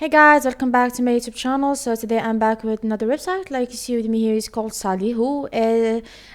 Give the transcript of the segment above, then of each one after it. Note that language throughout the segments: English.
Hey guys, welcome back to my YouTube channel. So today I'm back with another website. Like you see with me here is called SaleHoo,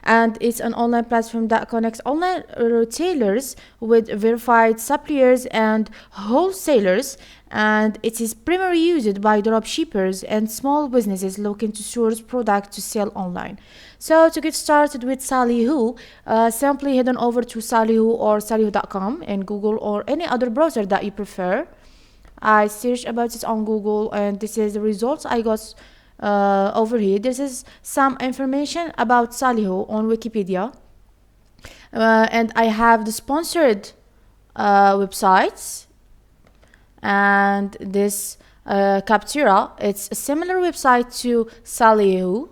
and it's an online platform that connects online retailers with verified suppliers and wholesalers, and it is primarily used by dropshippers and small businesses looking to source products to sell online. So to get started with SaleHoo, simply head on over to SaleHoo or SaleHoo.com in Google or any other browser that you prefer. I searched about it on Google, and this is the results I got over here. This is some information about SaleHoo on Wikipedia, and I have the sponsored websites, and this Captura. It's a similar website to SaleHoo,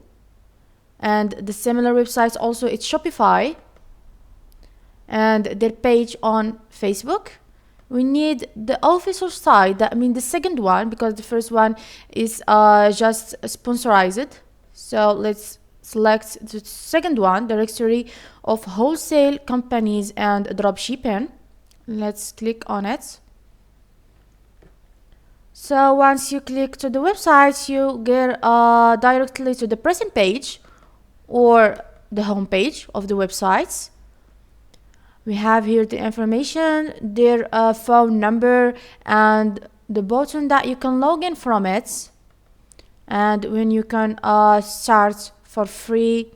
and the similar websites also it's Shopify, and their page on Facebook. We need the official site, that means the second one, because the first one is just sponsorized. So let's select the second one, directory of wholesale companies and dropshipping. Let's click on it. So once you click to the website, you get directly to the present page or the home page of the websites. We have here the information, their phone number, and the button that you can log in from it, and when you can start for free,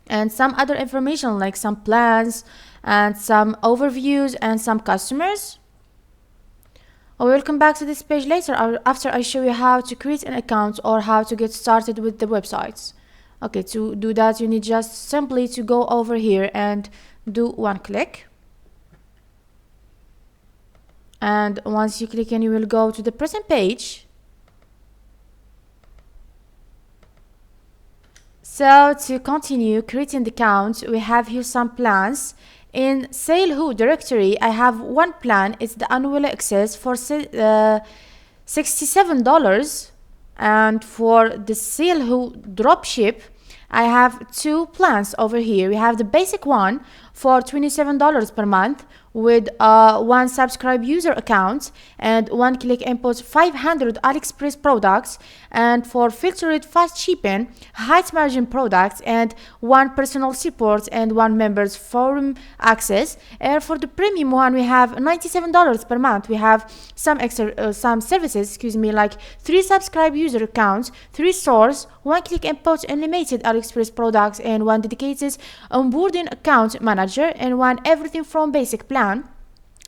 and some other information like some plans and some overviews and some customers. I will come back to this page later after I show you how to create an account or how to get started with the websites. Okay, to do that you need just simply to go over here and do one click, and once you click, and you will go to the present page. So to continue creating the account, we have here some plans. In SaleHoo directory, I have one plan. It's the annual access for $67, and for the SaleHoo dropship I have two plans over here. We have the basic one for $27 per month with one subscribe user account and one click import 500 AliExpress products, and for filtered fast shipping, high margin products, and one personal support and one members forum access. And for the premium one, we have $97 per month. We have some extra some services, like 3 subscribe user accounts, 3 stores, one click import unlimited AliExpress products, and one dedicated onboarding account manager, and one everything from basic plan.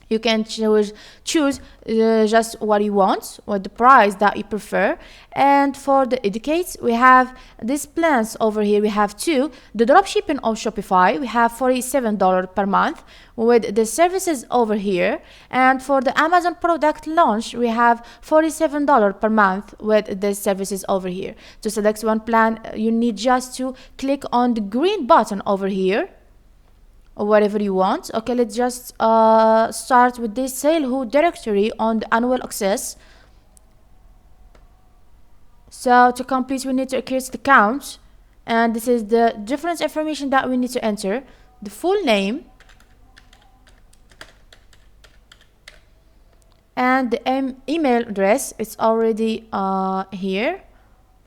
You can choose just what you want, or the price that you prefer. And for the educate, we have these plans over here. We have two. The dropshipping of Shopify, we have $47 per month with the services over here. And for the Amazon product launch, we have $47 per month with the services over here. To select one plan, you need just to click on the green button over here, or whatever you want. Okay, let's just start with this SaleHoo directory on the annual access. So to complete, we need to create the account, and this is the different information that we need to enter: the full name and the email address. It's already here.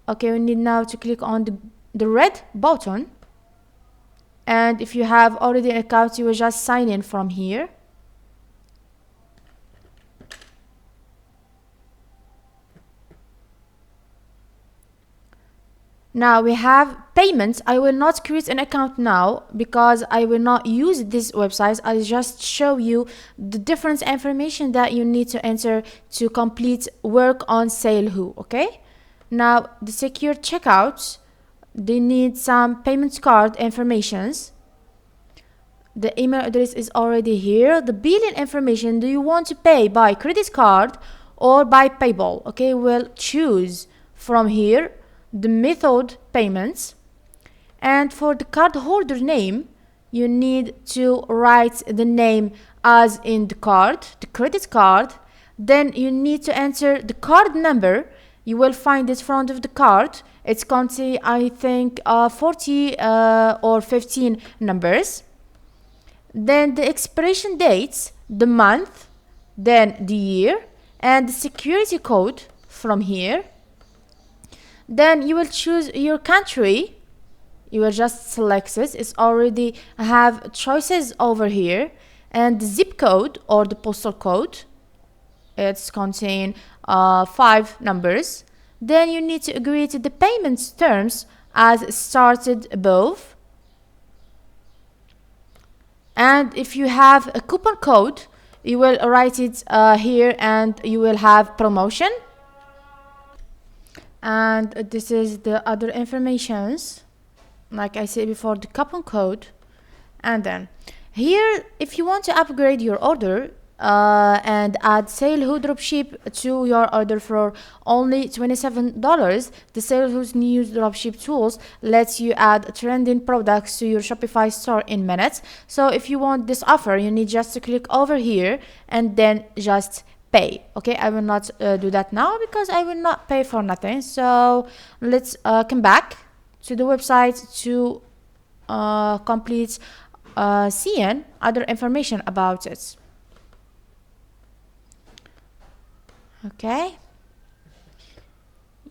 Okay, we need now to click on the red button. And if you have already an account, you will just sign in from here. Now we have payments. I will not create an account now because I will not use this website. I'll just show you the different information that you need to enter to complete work on SaleHoo. Okay. Now the secure checkout, they need some payment card informations. The email address is already here. The billing information, do you want to pay by credit card or by PayPal? Okay, we'll choose from here the method payments. And for the card holder name, you need to write the name as in the card, the credit card. Then you need to enter the card number. You will find it in front of the card. It's counting, I think, 40 or 15 numbers. Then the expiration dates, the month, then the year, and the security code from here. Then you will choose your country. You will just select it. It's already have choices over here, and the zip code or the postal code. It's contain 5 numbers. Then you need to agree to the payment terms as started above. And if you have a coupon code, you will write it here, and you will have promotion. And this is the other informations, like I said before, the coupon code. And then here, if you want to upgrade your order and add SaleHoo dropship to your order for only $27, the SaleHoo's new dropship tools lets you add trending products to your Shopify store in minutes. So if you want this offer, you need just to click over here and then just pay. Okay, I will not do that now because I will not pay for nothing. So let's come back to the website to complete seeing other information about it. Okay.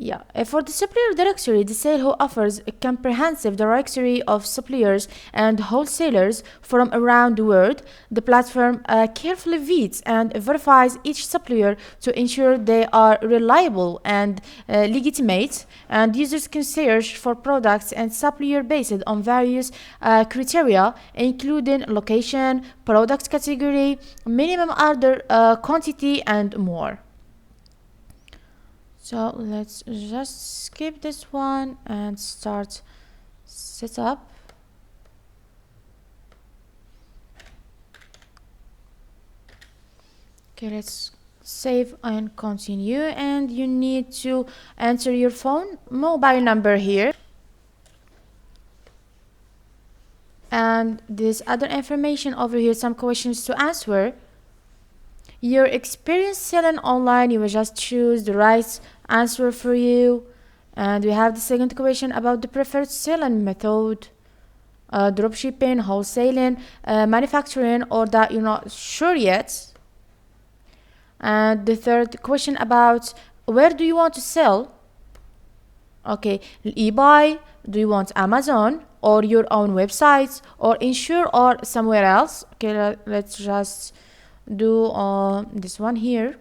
Yeah, for the supplier directory, the SaleHoo offers a comprehensive directory of suppliers and wholesalers from around the world. The platform carefully vets and verifies each supplier to ensure they are reliable and legitimate, and users can search for products and supplier based on various criteria, including location, product category, minimum order quantity, and more. So let's just skip this one and start setup. Okay, let's save and continue, and you need to enter your mobile number here. And this other information over here, some questions to answer. Your experience selling online, you will just choose the right answer for you. And we have the second question about the preferred selling method, dropshipping, wholesaling, manufacturing, or that you're not sure yet. And the third question about where do you want to sell? Okay, eBay, do you want Amazon or your own websites or Insure or somewhere else? Okay, let's just do this one here.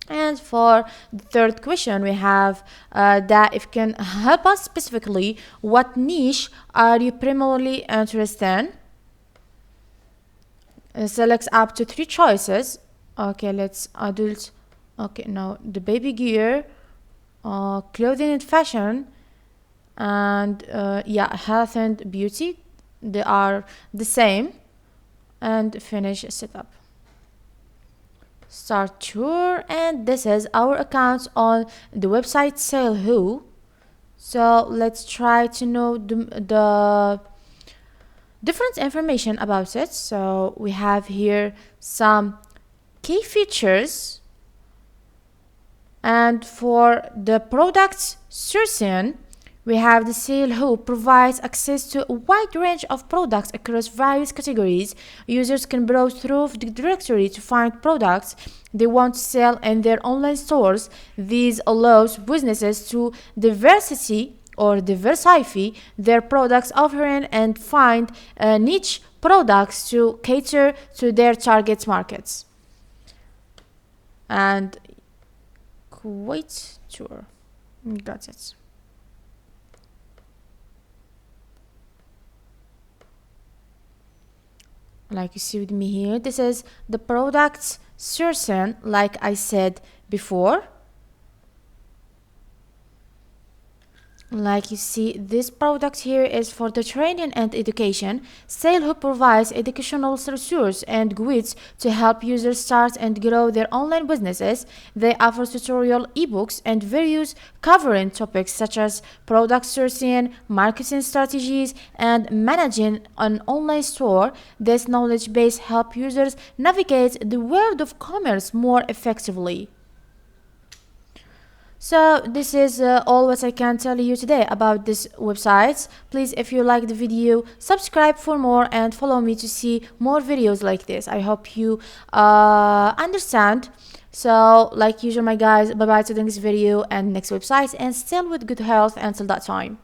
And for the third question, we have that if can help us specifically, what niche are you primarily interested in? Select up to 3 choices. Okay, let's adult. Okay, now the baby gear, clothing and fashion, and yeah, health and beauty. They are the same. And finish setup. Start tour, and this is our account on the website SaleHoo. So let's try to know the different information about it. So we have here some key features, and for the product sourcing, we have the SaleHoo provides access to a wide range of products across various categories. Users can browse through the directory to find products they want to sell in their online stores. This allows businesses to diversify their products offering and find niche products to cater to their target markets. And Kuwait tour. Got it. Like you see with me here, this is the products sourcing, like I said before. Like you see, this product here is for the training and education. SaleHoo provides educational resources and guides to help users start and grow their online businesses. They offer tutorial ebooks and videos covering topics such as product sourcing, marketing strategies, and managing an online store. This knowledge base helps users navigate the world of commerce more effectively. So this is all what I can tell you today about this website. Please, if you like the video, subscribe for more and follow me to see more videos like this. I hope you understand So like usual, my guys, bye bye to the next video and next website, and still with good health until that time.